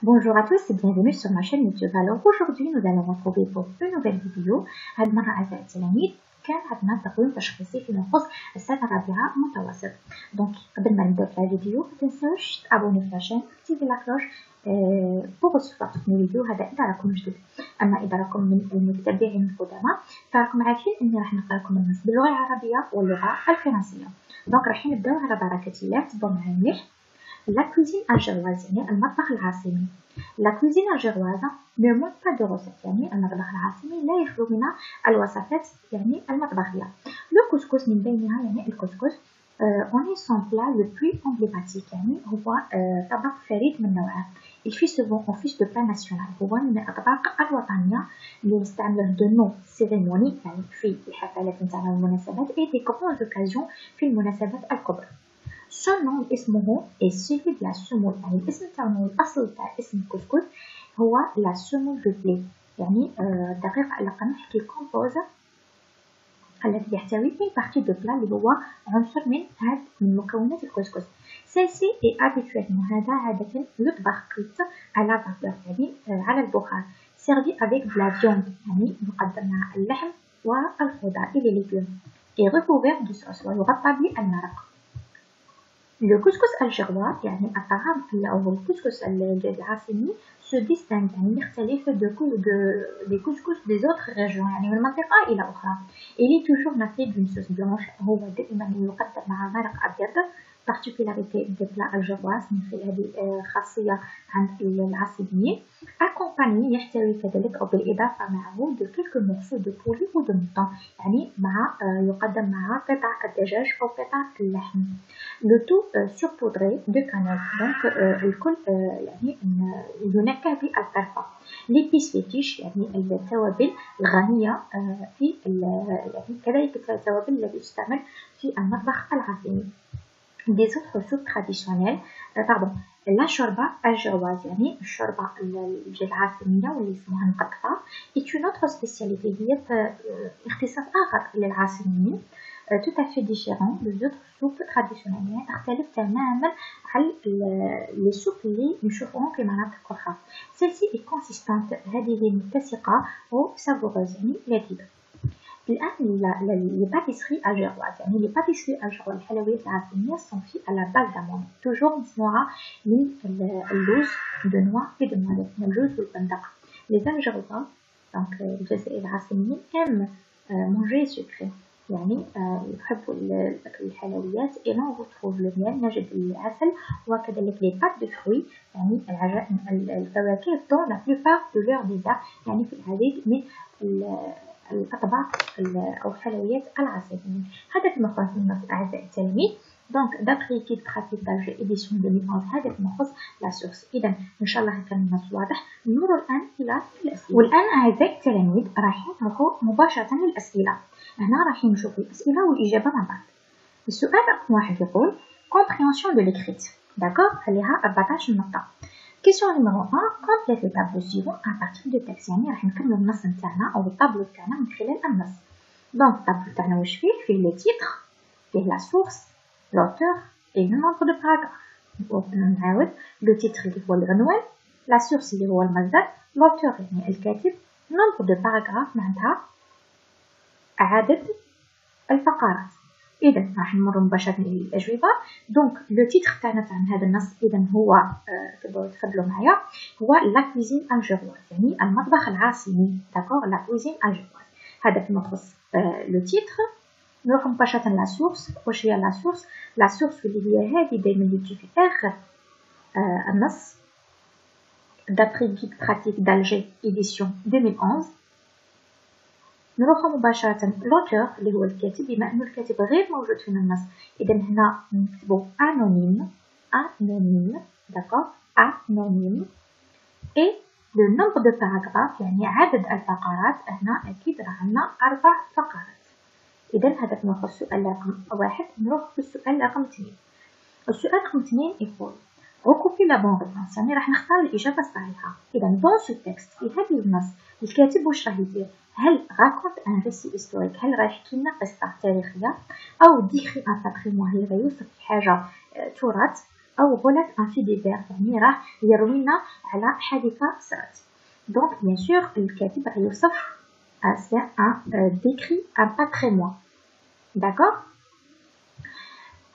Bonjour à tous et bienvenue sur ma chaîne YouTube. Alors aujourd'hui nous allons retrouver pour une nouvelle vidéo. هاد المرة أعزائي التلاميذ كان عندنا تقويم تشخيصي فيما يخص السنة الرابعة متوسط. دونك قبل ما نبداو في الفيديو متنساوش تابوني في لاشين اكتيفي لا كلوش pour recevoir toutes mes vidéos. هذا إذا راكم جدد، أما إذا راكم من المتابعين القدامى فراكم عارفين إني راح نقرا لكم النص باللغة العربية واللغة الفرنسية. دونك راح نبداو على بركة الله. تبعوا معايا مليح. La cuisine algéroise يعني المطبخ العاصمي. La cuisine algéroise ne manque pas de recettes يعني المطبخ العاصمي لا يخلو من الوصفات يعني المطبخية. Le couscous من بينها يعني الكسكس on est son plat le plus emblématique يعني هو طبق فريد من نوعه. Il fut souvent en fiche de plat national. هو من الأطباق الوطنية اللي نستعملوه de nom cérémonie يعني في الحفلات نتاعنا والمناسبات et des grandes occasions في المناسبات الكبرى. Son nom اسمه est celui de la semoule يعني الاسم تاعو الأصل تاع اسم الكسكس هو la semoule de blé يعني الدقيق القمح كي كومبوز الذي يحتوي une partie de plat اللي هو عنصر من مكونات الكسكس. Celle-ci est habituellement هذا عادة يطبخ cuite à la vapeur يعني على البخار servi avec de la viande يعني يقدم مع اللحم والخضار et les légumes et recouvert de sauce ويغطى بالمرق. Le couscous algérois يعني الطعام أو الكسكس العاصمي se distingue يعني يختلف des couscous des autres régions يعني من منطقة إلى أخرى. Il est toujours nappé d'une sauce blanche. هو دائما يقدم مع مرق أبيض. particularité des plats algérois هذه خاصية عند العاصميين. accompagné يحتوي كذلك أو بالإضافة معه de quelques morceaux de poulet ou de mouton يعني يقدم مع قطع الدجاج أو قطع اللحم. le tout saupoudré de cannelle. donc الكل يعني ينكه بالقرفة. l'épice fétiche يعني التوابل الغنية في يعني كذلك التوابل التي تستعمل في المطبخ العاصمي. des autres soupes traditionnelles la شوربة الجواز يعني الشوربة العاصمية واللي اسمها مقطفة est une autre spécialité هي اختصاص آخر للعاصميين tout à fait différent des autres soupes traditionnelles يعني تختلف تماما عن les soupes اللي نشوفوهم في مناطق أخرى. celle-ci est consistante هذه متسقة و savoureuse يعني لذيذة. الآن les pâtisseries algéroises يعني les pâtisseries algéroises الحلويات العاصمية sont faites à la base d'amande toujours مصنوعة من اللوز de noix et de noisette من اللوز والبندق. les Algérois donc الجزائر العاصميين aiment manger sucré يعني يحبوا الأكل الحلويات et là on retrouve le miel نجد العسل وكذلك les pâtes de fruits يعني العجائن الفواكه dans la plupart de leurs desserts يعني في العديد من الأطباق أو الحلويات العاصمية. هذا فيما يخص النص أعزائي التلاميذ. donc d'après guide pratique d'Alger édition 2011 هذا فيما يخص la source. إذا إن شاء الله كان النص واضح. نمر الآن إلى الأسئلة. والآن أعزائي التلاميذ راح نروحوا مباشرة للأسئلة. هنا راح نشوف الأسئلة والإجابة مع بعض. السؤال رقم 1 يقول compréhension de l'écriture. d'accord عليها 14 نقطة. question numéro 1 complète le tableau suivant à partir de texte يعني راح نكملوا النص نتاعنا أو الطابلو تاعنا من خلال النص. donc الطابلو تاعنا واش فيه le titre فيه la source l'auteur et le nombre de paragraphes. نعاود le titre اللي هو العنوان la source اللي هو المصدر l'auteur يعني الكاتب nombre de paragraphes معناتها عدد الفقرات. إذا راح نمر مباشرة للأجوبة. دونك لو تيتر تاعنا تاع هذا النص إذا هو تفضلوا معايا هو لا كويزين الجيرواز يعني المطبخ العاصمي. داكوغ لا كويزين الجيرواز هذا فيما يخص لو تيتر. نروح مباشرة لا سورس. واش هي لا سورس؟ لا سورس اللي هي هذه دايما اللي تجي في آخر النص d'après guide pratique d'Alger édition 2011. نروح مباشرة لوتور اللي هو الكاتب بما أنه الكاتب غير موجود في النص إذا هنا نكتبو anonyme d'accord anonyme et le nombre de paragraphes يعني عدد الفقرات هنا أكيد راه عندنا 4 فقرات. إذا هذا ما يخص السؤال رقم 1. نروح للسؤال رقم 2. السؤال رقم 2 يقول recoupez la bonne réponse يعني راح نختار الإجابة الصحيحة. إذا dans ce texte في هذه النص الكاتب واش راه يدير؟ هل raconte un récit historique هل راه يحكي لنا قصة تاريخية أو décrit un patrimoine هل راه يوصف حاجة تراث أو relate un fait divers يعني راه يروينا على حادثة صارت. Donc bien sûr الكاتب راه يوصف c'est un décrit un patrimoine. D'accord.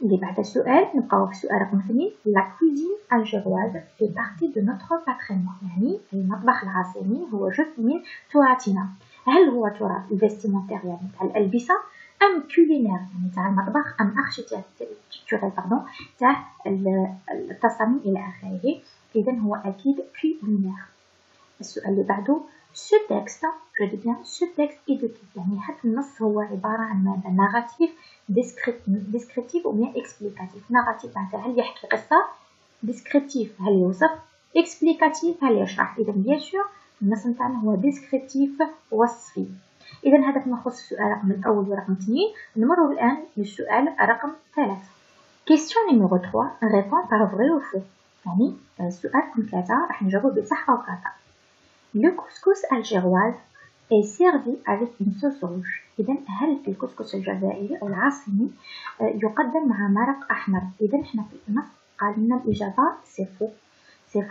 اللي بعد السؤال نبقاو في السؤال رقم 2. La cuisine algéroise fait partie de notre patrimoine. يعني المطبخ العاصمي هو جزء من تراثنا. هل هو تراث vestimentaire يعني تاع الألبسة أم culinaire يعني تاع المطبخ أم architectural تاع التصاميم إلى آخره. إذن هو أكيد culinaire. السؤال اللي بعده ce texte je dis bien ce texte est de يعني هذا النص هو عبارة عن ماذا narratif descriptif ou bien explicatif. narratif معناتها هل يحكي قصة descriptif هل يوصف explicatif هل يشرح. إذا bien sûr النص نتاعنا هو descriptif وصفي. إذا هذا فيما يخص السؤال رقم الأول ورقم 2. نمر الآن للسؤال رقم 3. question numéro 3 répond par vrai ou faux. يعني السؤال رقم 3 راح نجاوب بصح أو خطأ. Le couscous algérois est servi avec une sauce rouge. إذا هل الكسكس الجزائري أو العاصمي يقدم مع مرق أحمر؟ إذا إحنا في النص قال لنا الإجابة سي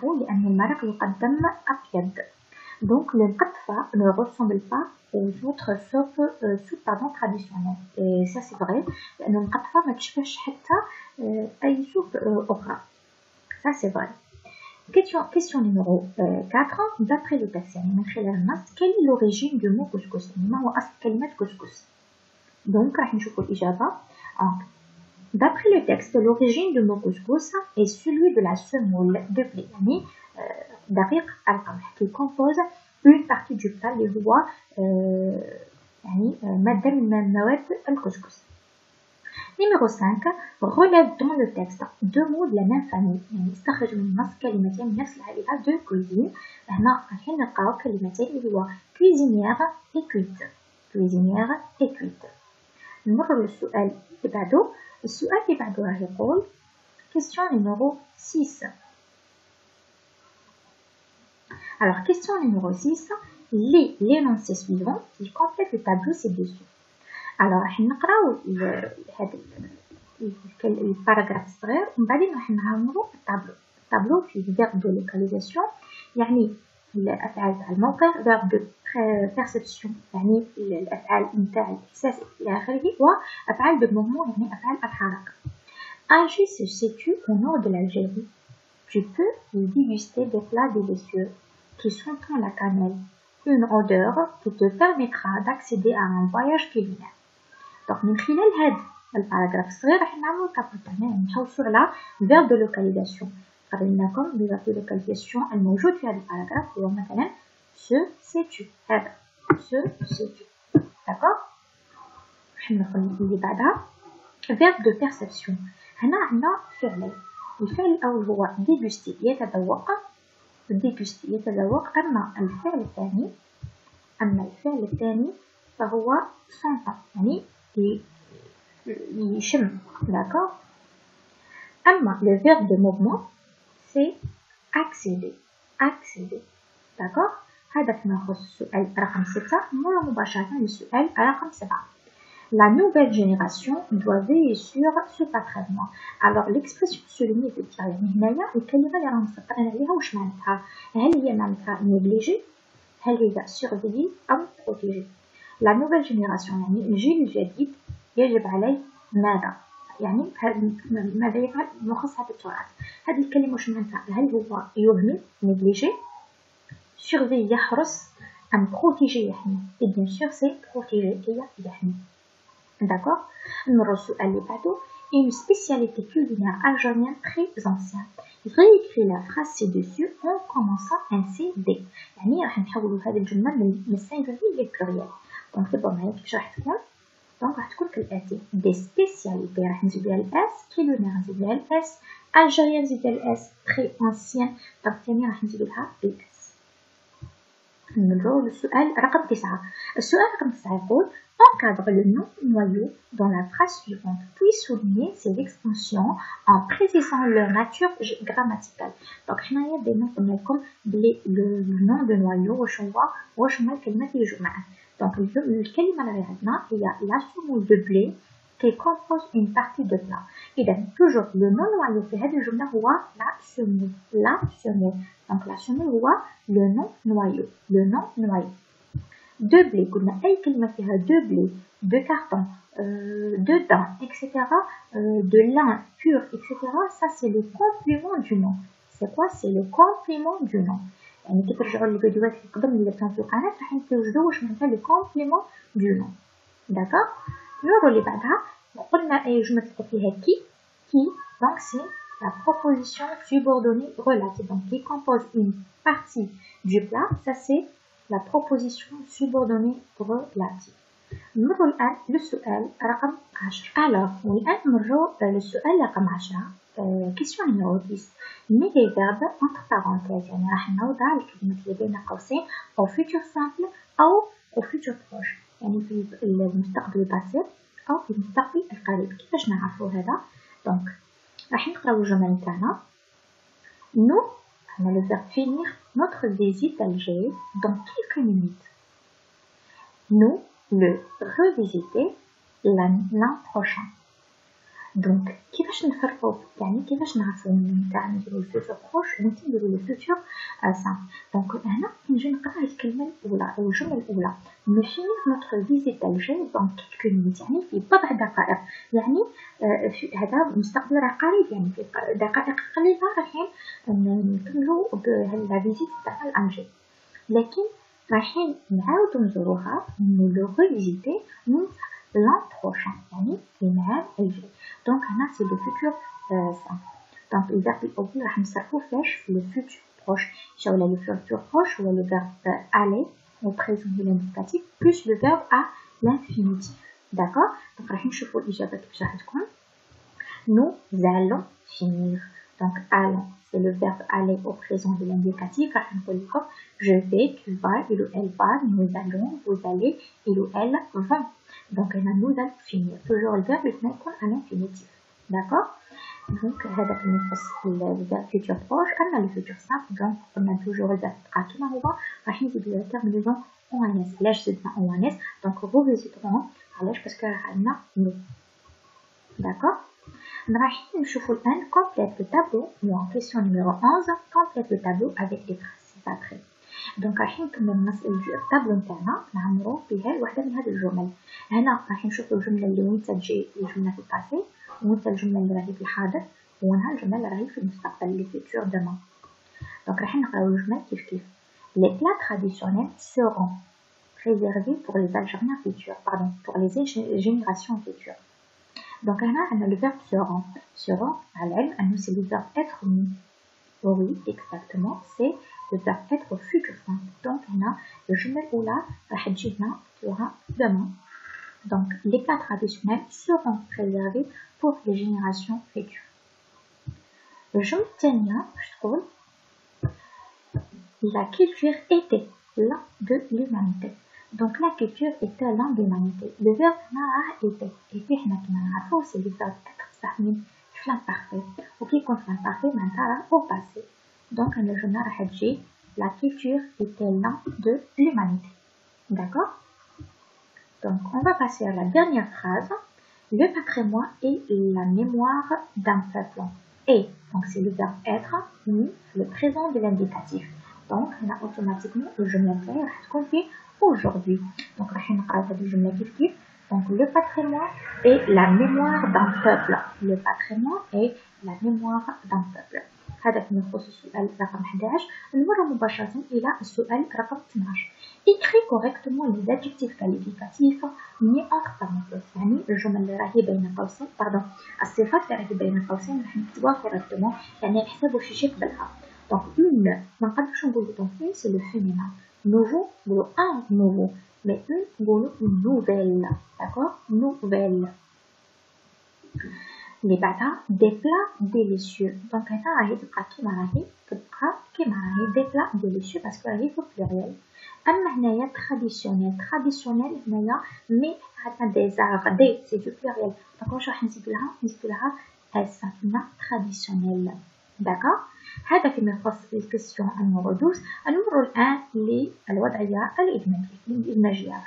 فو لأن المرق يقدم أبيض. Donc le mqatfa ne ressemble pas aux autres soupes traditionnelles. Et ça c'est vrai لأن المقطفة ما تشبهش حتى أي سوب أخرى. Ça c'est vrai. Question numéro 4. D'après le texte يعني من خلال النص quelle est l'origine du mot couscous؟ يعني ما هو أصل كلمة couscous؟ Donc راح نشوفوا الإجابة. D'après le texte l'origine du mot couscous est celui de la semoule de blé يعني دقيق القمح qui compose une partie du plat اللي هو يعني مادة من مواد الكسكس. Numéro 5. Relève dans le texte deux mots de la même famille. يعني استخرج من النص كلمتين من نفس العائلة de cuisine. هنا راح نلقاو كلمتين اللي هو cuisinière et cuite. cuisinière et cuite. نمر للسؤال اللي بعده. السؤال اللي بعده راح يقول question numéro 6. Alors question numéro 6. Lis l'énoncé suivant qui complète le tableau ci-dessus. Alors راح نقراو هذا الباراغراف الصغير ومن بعدين راح نعمرو الطابلو فيه verbe de localisation يعني الأفعال تاع الموقع verbe de perception يعني الأفعال نتاع الإحساس إلى آخره وأفعال de mouvement يعني أفعال الحركة. Alger se situe au nord de l'Algérie. Tu peux y déguster des plats délicieux qui sentent la cannelle, une odeur qui te permettra d'accéder à un voyage culinaire. Donc من خلال هذا الباراغراف الصغير راح نعملوا طابلو تاعنا نحوسوا على verbe de localisation. قبل لكم verbe de localisation الموجود في هذا الباراغراف هو مثلا se situe. هذا se situe. d'accord. راح ندخل اللي بعدها verbe de perception. هنا عندنا فعلين. الفعل الأول هو déguster يتذوق. déguster يتذوق. أما الفعل الثاني فهو sentir يعني يشم. d'accord. أما le verbe de mouvement c'est accéder. d'accord. هذا فيما يخص السؤال رقم 6. نمر مباشرة للسؤال رقم 7. La nouvelle génération doit veiller sur ce patrimoine. Alors l'expression soulignée veut dire يعني هنايا الكلمة اللي رانا مسطرين عليها واش معناتها؟ هل هي معناتها négliger؟ هل هي surveiller أو protéger؟ La nouvelle génération يعني الجيل الجديد يجب عليه ماذا؟ يعني ماذا يفعل مخصص هذا التراث؟ هذه الكلمة واش معناتها؟ هل هو يهمل négliger؟ surveiller يحرس أم protéger يحمي؟ et bien sûr c'est protéger هي يحمي. d'accord. نمر السؤال اللي بعده. Une spécialité culinaire algérienne très ancienne. réécris la phrase ci-dessus en commençant ainsi dès. يعني راح نحولوا هذه الجملة من السينغولير للبلوريال. دونك تبعوا معايا كيفاش راح تكون. دونك راح تكون كالآتي. des spécialités راح نزيد لها الاس. culinaire نزيد لها الاس. algérienne نزيد لها الاس. très ancienne. دونك ثاني راح نزيد لها الاس. نمروا للسؤال رقم 9. السؤال رقم 9 يقول encadre le nom noyau dans la phrase suivante puis souligner ces extensions en précisant leur nature grammaticale. donc حنايا دائما قلنا لكم بلي le nom de noyau واش هما الكلمات اللي يجوا معاه. donc الكلمه اللي عندنا هي la semoule de blé qui compose une partie de plat. إذا toujours le non noyau في هذه الجملة هو la semoule. La semoule. Donc la semoule هو le non noyau. Le non noyau. De blé. قلنا أي كلمة فيها de blé, de carton, de dents, etc. De lin pur, etc. Ça c'est le complément du nom. C'est quoi? C'est le complément du nom. يعني كي ترجعوا للفيديوهات اللي قبل اللي كانوا في القناة راح توجدوا واش معناتها le complément du nom. D'accord? نروحوا اللي بعدها قلنا أي جملة تلقى فيها qui donc c'est la proposition subordonnée relative donc qui compose une partie du plat. Ça c'est la proposition subordonnée relative. نمروا الآن للسؤال رقم 10. alors والآن نمروا للسؤال رقم 10. question numéro 10. mais les verbes entre parenthèses يعني راح نوضع الكلمات اللي بين قوسين au futur simple أو au futur proche يعني في المستقبل البسيط أو في المستقبل القريب. كيفاش نعرفوا هذا؟ دونك راح نقراو الجمل نتاعنا. nous on a le verbe finir notre visite d'Alger dans quelques minutes. nous le revisiter l'an prochain. دونك كيفاش نفرقوا يعني كيفاش نعرفوا نتاع نديرو الفيتور بروش ونتي نديرو الفيتور سامبل. دونك هنا نجي نقرا الكلمه الاولى او الجمله الاولى نو فينير نوتر فيزيت دالجير دونك كيلكو مينيت يعني في بضع دقائق يعني هذا مستقبل راه قريب يعني في دقائق قليله رايحين نكملوا بهذا فيزيت تاع الانجي لكن رايحين نعاودو نزوروها نو ريفيزيتي l'an prochain يعني في العام الجاي. دونك هنا سي لو فيتور سامبل. دونك الفيرب الأول راح نصرفو فاش في لو فيتور بروش. شا ولا لو فيتور بروش هو لو فيرب aller au présent de l'indicatif plus le verbe à l'infinitif. داكور دونك راح نشوفو الإجابة كيفاش راح تكون. nous allons finir. Donc allons c'est le verbe aller au présent de l'indicatif. راح نقول لكم je vais, tu vas, il ou elle va, nous allons, vous allez, il ou elle vont. Donc nous allons finir. Toujours le verbe يكون à l'infinitif. D'accord? Donc هذا كما يخص le verbe futur proche. أما le futur simple donc on a toujours le verbe تبقى كيما هو راح نزيدو la terminaison en -s. علاش زدنا en -s؟ donc revisiterons علاش باسكو راه عندنا nous. D'accord? رايحين نشوفوا الآن complète le tableau ou en question numéro 11 complète le tableau avec les traces ci-après. دونك رايحين نكمل التابلو نتاعنا نعمرو بها واحدة من هذه الجمل. هنا رايحين نشوفوا الجملة اللي وين تجي الجملة في الباسي وين الجملة اللي راهي في الحاضر وينها الجملة اللي راهي في المستقبل اللي فيتور دومان. دونك رايحين نقراو الجمل كيف les plats traditionnels seront réservés pour les Algériens futurs pour les générations futures. Donc هنا عندنا le verbe seront على العلم أنه c'est le verbe être. oui exactement c'est le verbe être au futur simple. Donc هنا الجملة الأولى راح تجينا تورا demain. Donc les plats traditionnels seront réservés pour les générations futures. الجملة الثانية باش تقول la culture était l'un de l'humanité. Donc la culture était l'un de l'humanité. Le verbe هنا راه était حنا كيما نعرفو c'est le verbe être بصح من في l'imparfait وكي يكون في l'imparfait معناتها راه au passé. Donc الجملة راح تجي la culture était l'un de l'humanité. D'accord? Donc on va passer à la dernière phrase. Le patrimoine est la mémoire d'un peuple. Et donc c'est le verbe être mis le présent de l'indicatif. Donc on a automatiquement الجملة نتاعي راح تكون في aujourd'hui. Donc راح نقراو هذه الجملة كيف. Donc le patrimoine est la mémoire d'un peuple. Le patrimoine est la mémoire d'un peuple. هذا فيما يخص السؤال رقم 11. نمر مباشرة إلى السؤال رقم 12. Écris correctement les adjectifs qualificatifs mis entre parenthèses. يعني الجمل اللي راهي بين قوسين الصفات اللي راهي بين قوسين راح نكتبوها correctement يعني نحسبوا شي شيء قبلها. Donc une ما نقدرش نقولوا donc une c'est le féminin. Nouveau نقولوا un nouveau mais une نقولوا une nouvelle. D'accord? Nouvelle. اللي بعدها des plats délicieux. donc هنا راهي تبقى كيما راهي des plats délicieux باسكو راهي في pluriel. اما هنايا traditionnel هنايا مي عندنا des arbres des c'est du pluriel donc واش راح نزيدو لها اس هنا traditionnel. داكور هذا فيما يخص الكيسيون نمرو 12. نمروا الان للوضعيه الادماجيه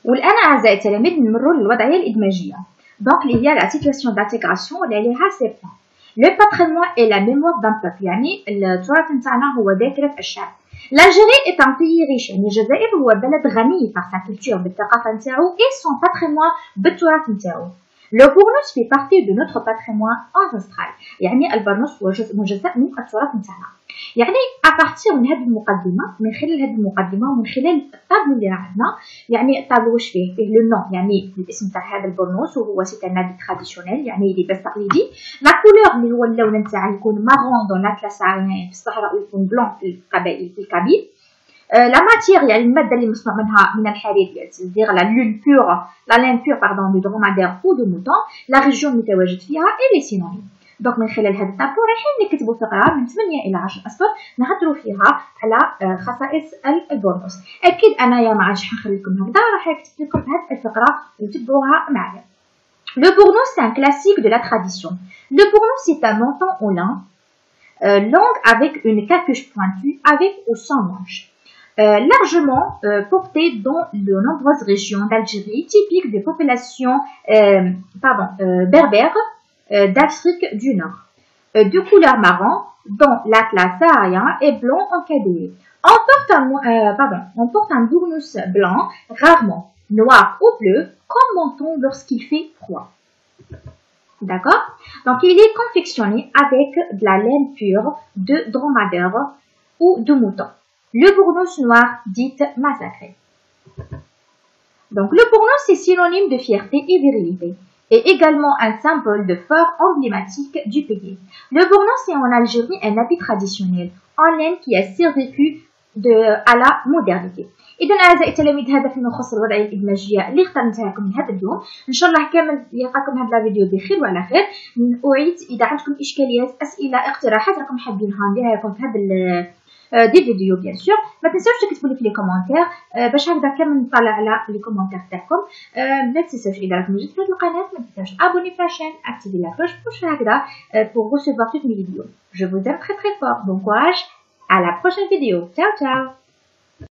والان اعزائي التلاميذ نمروا للوضعيه الادماجيه. Donc, il y a la situation d'intégration اللي لها سي بوان. Le patrimoine est la mémoire d'un peuple. يعني التراث نتاعنا هو ذاكرة الشعب. L'Algérie est un pays riche. يعني الجزائر هو بلد غني par sa culture بالثقافة نتاعو et son patrimoine بالتراث نتاعو. Le bournous fait partie de notre patrimoine ancestral. يعني البرنوس هو جزء مجزأ من التراث نتاعنا. يعني أبارتيغ من هذه المقدمة، من خلال هذه المقدمة ومن خلال الطابلو اللي عندنا، يعني الطابلو واش فيه؟ فيه لو نون يعني الاسم تاع هذا البرنوس وهو سي ان نادي تراديسيونيل يعني لباس تقليدي. لا كولور اللي هو اللون نتاعو يكون مارون دون لاطلاس عربي في الصحراء ويكون بلون في القبائل في الكابيل. لا ماتيغ يعني المادة اللي مصنوع منها من الحرير c'est-à-dire la laine pure pardon du dromadaire ou de mouton. La région المتواجد فيها et les synonymes. دونك من خلال هذا الطابلو رايحين نكتبوا فقره من 8 الى 10 اسطر نهضروا فيها على خصائص البورنوس. اكيد انايا ما عادش حنخلي لكم هكذا، راح نكتب لكم هذه الفقره وتتبعوها معايا. Le bournois c'est un classique de la tradition. Le bournois c'est un menton en lin longue avec une capuche pointue avec ou sans manche. Largement porté dans de nombreuses régions d'Algérie typiques des populations berbères d'Afrique du Nord, de couleur marron dont l'atlas saharien est blanc encadré. On porte un bournous blanc, rarement noir ou bleu, comme menton lorsqu'il fait froid. D'accord? Donc il est confectionné avec de la laine pure de dromadaire ou de mouton. Le bournous noir dit massacré. Donc le bournous est synonyme de fierté et virilité. Et également un symbole de fort emblématique du pays. Le bournois est en Algérie un habit traditionnel en laine qui a survécu à la modernité. إذا أعزائي التلاميذ هذا فيما يخص الوضعية الإدماجية اللي اخترتها لكم لهذا اليوم. إن شاء الله كامل يلقاكم هذا الفيديو بخير وعلى خير. أعيد إذا عندكم إشكاليات أسئلة اقتراحات راكم حابينها نديرها لكم في هذا دي فيديو بيان سور. ما تنساوش تكتبوا لي في لي كومونتير باش هكذا كامل نطلع على لي كومونتير تاعكم. ما تنساوش اذا راكم جيتوا في القناه ما تنساوش ابوني في لاشين اكتيفي لا كلوش باش هكذا pour recevoir toutes mes vidéos. Je vous aime très très fort. Bon courage. À la prochaine vidéo. Ciao ciao.